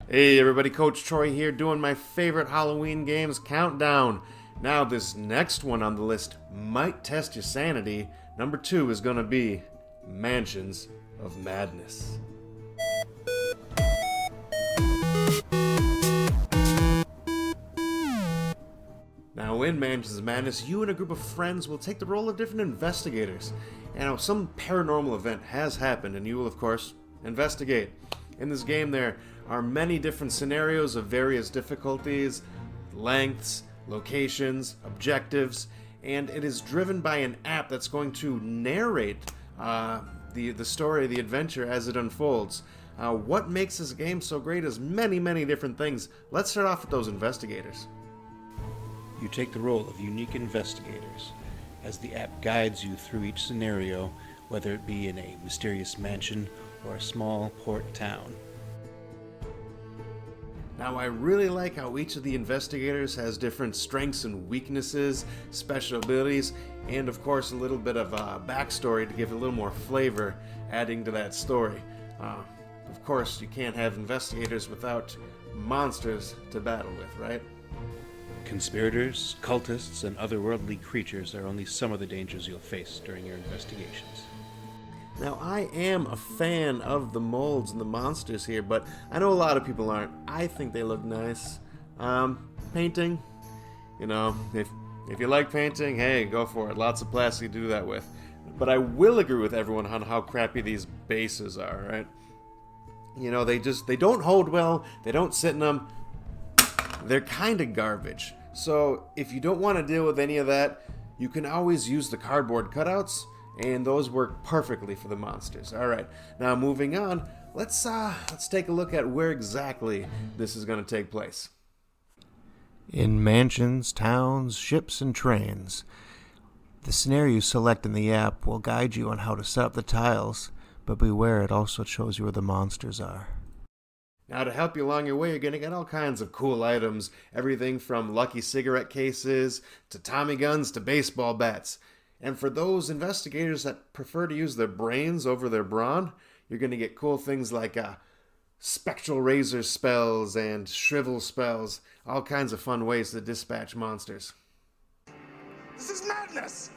Hey everybody, Coach Troy here doing my favorite Halloween games countdown. Now this next one on the list might test your sanity. Number 2 is gonna be Mansions of Madness. Now in Mansions of Madness, you and a group of friends will take the role of different investigators. And some paranormal event has happened and you will of course investigate. In this game there are many different scenarios of various difficulties, lengths, locations, objectives, and it is driven by an app that's going to narrate the story, the adventure as it unfolds. What makes this game so great is many different things. Let's start off with those investigators. You take the role of unique investigators as the app guides you through each scenario, whether it be in a mysterious mansion or a small port town. Now I really like how each of the investigators has different strengths and weaknesses, special abilities, and of course a little bit of backstory to give it a little more flavor, adding to that story. Of course you can't have investigators without monsters to battle with, right? Conspirators, cultists, and otherworldly creatures are only some of the dangers you'll face during your investigations. Now, I am a fan of the molds and the monsters here, but I know a lot of people aren't. I think they look nice. Painting, if you like painting, hey, go for it. Lots of plastic to do that with. But I will agree with everyone on how crappy these bases are, right? They don't hold well, they don't sit in them. They're kind of garbage. So, if you don't want to deal with any of that, you can always use the cardboard cutouts, and those work perfectly for the monsters. Alright, now moving on, let's take a look at where exactly this is going to take place. In mansions, towns, ships, and trains. The scenario you select in the app will guide you on how to set up the tiles, but beware, it also shows you where the monsters are. Now to help you along your way, you're going to get all kinds of cool items, everything from lucky cigarette cases, to Tommy guns, to baseball bats. And for those investigators that prefer to use their brains over their brawn, you're going to get cool things like spectral razor spells and shrivel spells, all kinds of fun ways to dispatch monsters. This is madness!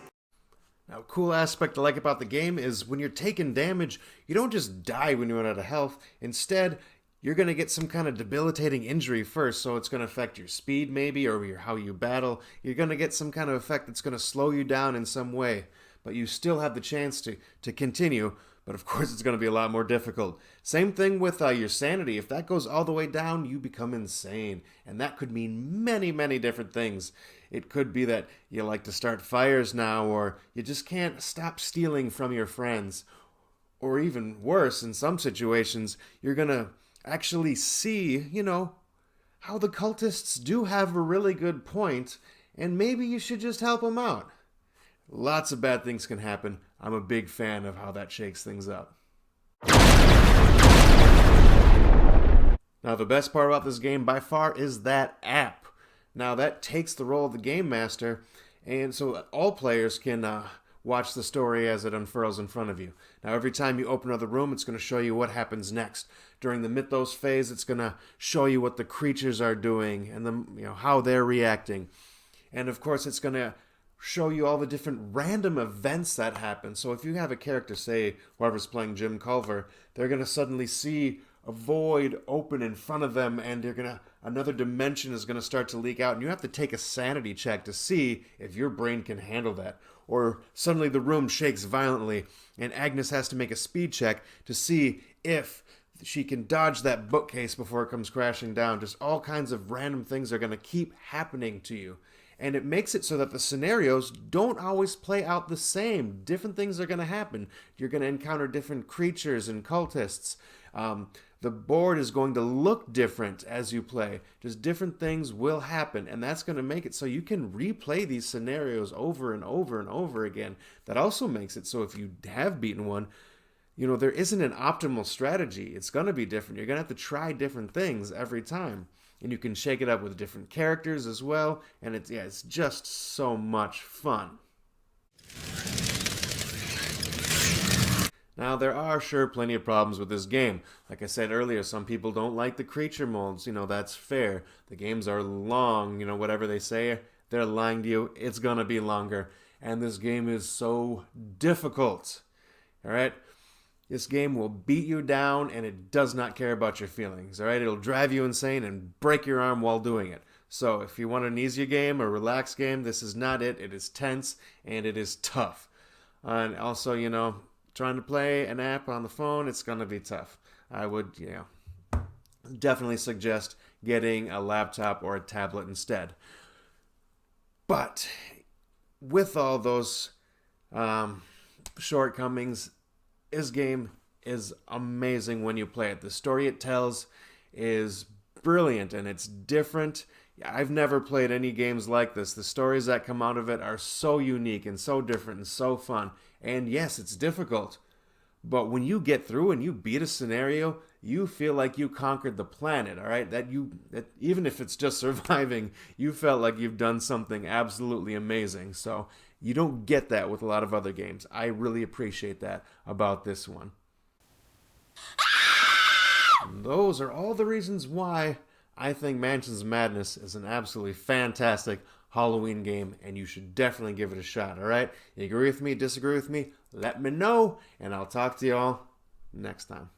Now, a cool aspect I like about the game is when you're taking damage, you don't just die when you run out of health. Instead, you're going to get some kind of debilitating injury first, so it's going to affect your speed maybe, or how you battle. You're going to get some kind of effect that's going to slow you down in some way, but you still have the chance to continue, but of course it's going to be a lot more difficult. Same thing with your sanity. If that goes all the way down, you become insane, and that could mean many different things. It could be that you like to start fires now, or you just can't stop stealing from your friends, or even worse, in some situations, you're going to actually see, how the cultists do have a really good point, and maybe you should just help them out. Lots of bad things can happen. I'm a big fan of how that shakes things up. Now, the best part about this game by far is that app. Now, that takes the role of the game master, and so all players can watch the story as it unfurls in front of you. Now, every time you open another room, it's going to show you what happens next. During the mythos phase, it's going to show you what the creatures are doing and how they're reacting. And of course, it's going to show you all the different random events that happen. So if you have a character, say, whoever's playing Jim Culver, they're going to suddenly see a void open in front of them, and another dimension is going to start to leak out, and you have to take a sanity check to see if your brain can handle that. Or suddenly the room shakes violently, and Agnes has to make a speed check to see if she can dodge that bookcase before it comes crashing down. Just all kinds of random things are going to keep happening to you. And it makes it so that the scenarios don't always play out the same. Different things are going to happen. You're going to encounter different creatures and cultists. The board is going to look different as you play. Just different things will happen, and that's going to make it so you can replay these scenarios over and over and over again. That also makes it so if you have beaten one, there isn't an optimal strategy. It's going to be different. You're going to have to try different things every time. And you can shake it up with different characters as well, and it's just so much fun. Now, there are sure plenty of problems with this game. Like I said earlier, some people don't like the creature molds. That's fair. The games are long. Whatever they say, they're lying to you. It's gonna be longer. And this game is so difficult. Alright? This game will beat you down, and it does not care about your feelings. Alright? It'll drive you insane and break your arm while doing it. So, if you want an easier game or relaxed game, this is not it. It is tense, and it is tough. And also, trying to play an app on the phone, it's going to be tough. I would, definitely suggest getting a laptop or a tablet instead. But with all those shortcomings, this game is amazing when you play it. The story it tells is brilliant, and it's different. I've never played any games like this. The stories that come out of it are so unique and so different and so fun. And yes, it's difficult. But when you get through and you beat a scenario, you feel like you conquered the planet, all right? That even if it's just surviving, you felt like you've done something absolutely amazing. So you don't get that with a lot of other games. I really appreciate that about this one. And those are all the reasons why I think Mansions of Madness is an absolutely fantastic Halloween game, and you should definitely give it a shot, alright? You agree with me, disagree with me? Let me know, and I'll talk to you all next time.